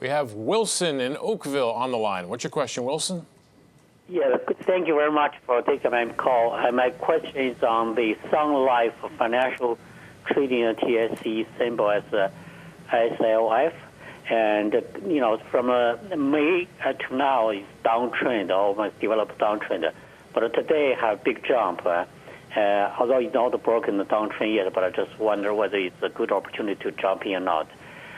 We have Wilson in Oakville on the line. What's your question, Wilson? Yeah, thank you very much for taking my call. My question is on the Sun Life Financial Trading TSE symbol as SLF. And, from May to now, it's downtrend, almost developed downtrend. But today have a big jump. Although it's not broken the downtrend yet, but I just wonder whether it's a good opportunity to jump in or not.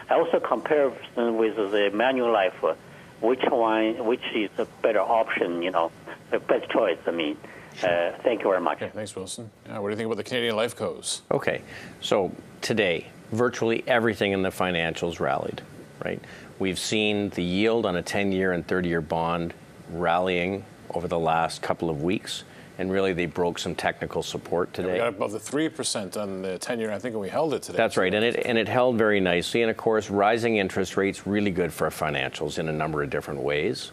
I also compare with the Manulife, which is a better option, the best choice, Thank you very much. Okay, thanks, Wilson. What do you think about the Canadian life cos? Okay, so today, virtually everything in the financials rallied, right? We've seen the yield on a 10-year and 30-year bond rallying over the last couple of weeks, and really they broke some technical support today. We got above the 3% on the 10-year, I think, and we held it today. That's right, and it held very nicely. And of course, rising interest rates really good for financials in a number of different ways.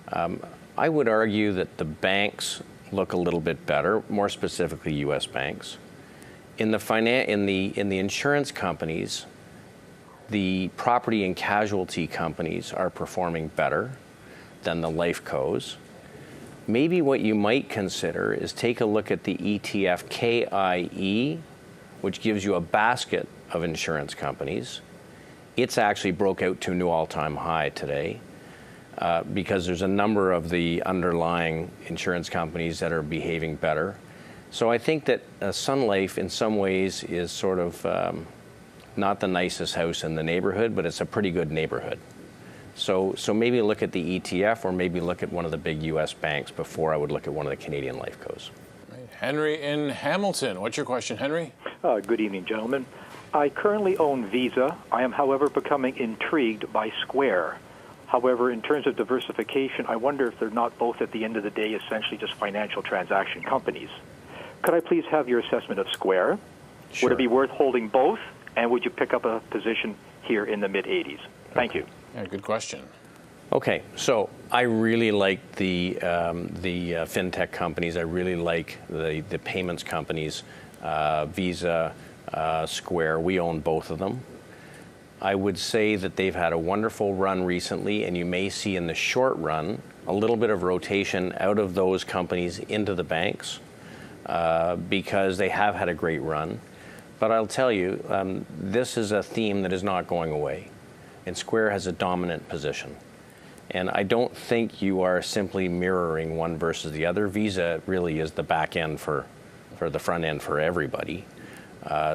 I would argue that the banks look a little bit better, more specifically U.S. banks. In the insurance companies, the property and casualty companies are performing better than the life cos. Maybe what you might consider is take a look at the ETF KIE, which gives you a basket of insurance companies. It's actually broke out to a new all-time high today because there's a number of the underlying insurance companies that are behaving better. So I think that Sun Life in some ways is sort of not the nicest house in the neighborhood, but it's a pretty good neighborhood. So maybe look at the ETF or maybe look at one of the big U.S. banks before I would look at one of the Canadian life cos. Henry in Hamilton. What's your question, Henry? Good evening, gentlemen. I currently own Visa. I am, however, becoming intrigued by Square. However, in terms of diversification, I wonder if they're not both, at the end of the day, essentially just financial transaction companies. Could I please have your assessment of Square? Sure. Would it be worth holding both? And would you pick up a position here in the mid-80s? Thank you. Yeah, good question. Okay, so I really like the fintech companies. I really like the payments companies, Visa, Square. We own both of them. I would say that they've had a wonderful run recently, and you may see in the short run a little bit of rotation out of those companies into the banks because they have had a great run. But I'll tell you, this is a theme that is not going away. And Square has a dominant position. And I don't think you are simply mirroring one versus the other. Visa really is the back end for the front end for everybody.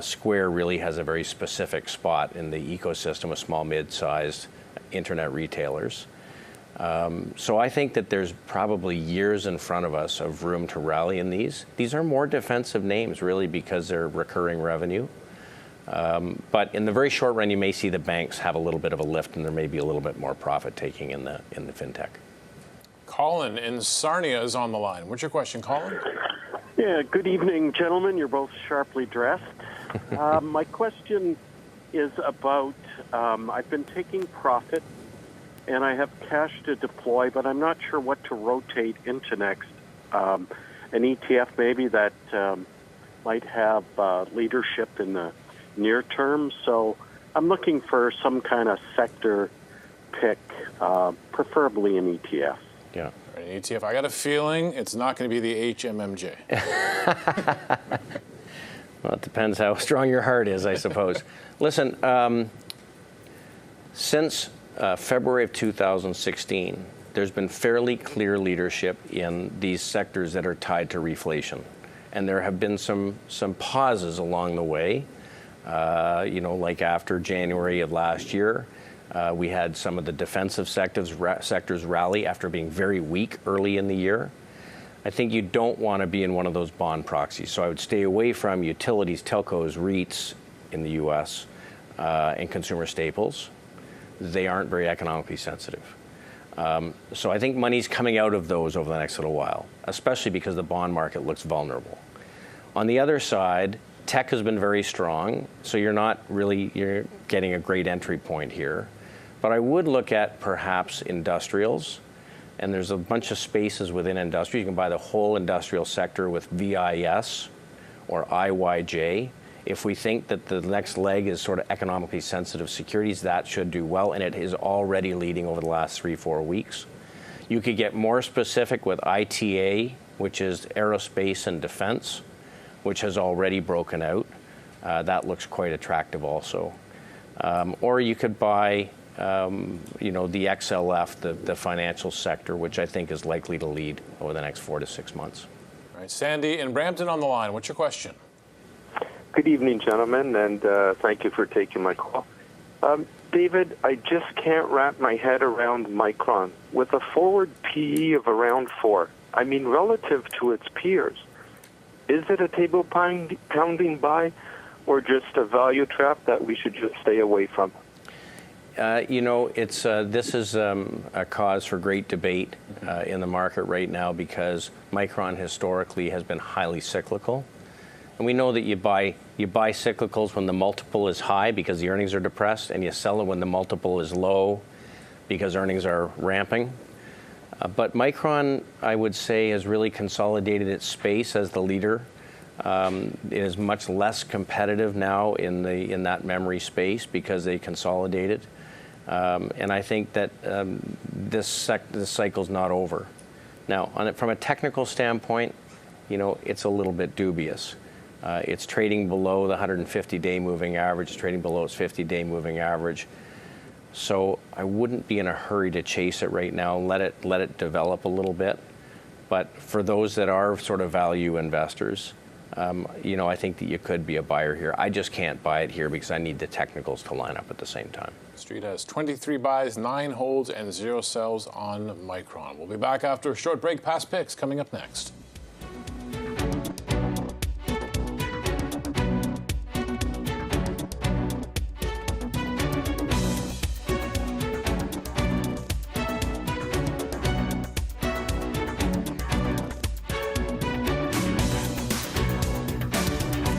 Square really has a very specific spot in the ecosystem of small, mid-sized internet retailers. So I think that there's probably years in front of us of room to rally in these. These are more defensive names, really, because they're recurring revenue. But in the very short run, you may see the banks have a little bit of a lift, and there may be a little bit more profit taking in the fintech. Colin in Sarnia is on the line. What's your question, Colin? Yeah, good evening, gentlemen. You're both sharply dressed. My question is about, I've been taking profit, and I have cash to deploy, but I'm not sure what to rotate into next. An ETF maybe that might have leadership in the near term. So I'm looking for some kind of sector pick, preferably an ETF. Yeah. An ETF. I got a feeling it's not going to be the HMMJ. Well, it depends how strong your heart is, I suppose. Listen, since February of 2016, there's been fairly clear leadership in these sectors that are tied to reflation. And there have been some pauses along the way. Like after January of last year, we had some of the defensive sectors rally after being very weak early in the year. I think you don't want to be in one of those bond proxies. So I would stay away from utilities, telcos, REITs in the U.S., and consumer staples. They aren't very economically sensitive. So I think money's coming out of those over the next little while, especially because the bond market looks vulnerable. On the other side, tech has been very strong, so you're getting a great entry point here. But I would look at perhaps industrials, and there's a bunch of spaces within industry. You can buy the whole industrial sector with VIS or IYJ. If we think that the next leg is sort of economically sensitive securities, that should do well, and it is already leading over the last 3-4 weeks. You could get more specific with ITA, which is aerospace and defense, which has already broken out. That looks quite attractive also. Or you could buy, the XLF, the financial sector, which I think is likely to lead over the next 4 to 6 months. All right, Sandy in Brampton on the line. What's your question? Good evening, gentlemen, and thank you for taking my call. David, I just can't wrap my head around Micron. With a forward PE of around 4, I mean relative to its peers, is it a table-pounding buy or just a value trap that we should just stay away from? This is a cause for great debate in the market right now because Micron historically has been highly cyclical. And we know that you buy cyclicals when the multiple is high because the earnings are depressed, and you sell it when the multiple is low because earnings are ramping. But Micron, I would say, has really consolidated its space as the leader. It is much less competitive now in that memory space because they consolidated. And I think that this cycle's not over. Now, from a technical standpoint, it's a little bit dubious. It's trading below the 150-day moving average, it's trading below its 50-day moving average. So I wouldn't be in a hurry to chase it right now. Let it develop a little bit. But for those that are sort of value investors, I think that you could be a buyer here. I just can't buy it here because I need the technicals to line up at the same time. Street has 23 buys, 9 holds, and 0 sells on Micron. We'll be back after a short break. Past picks coming up next.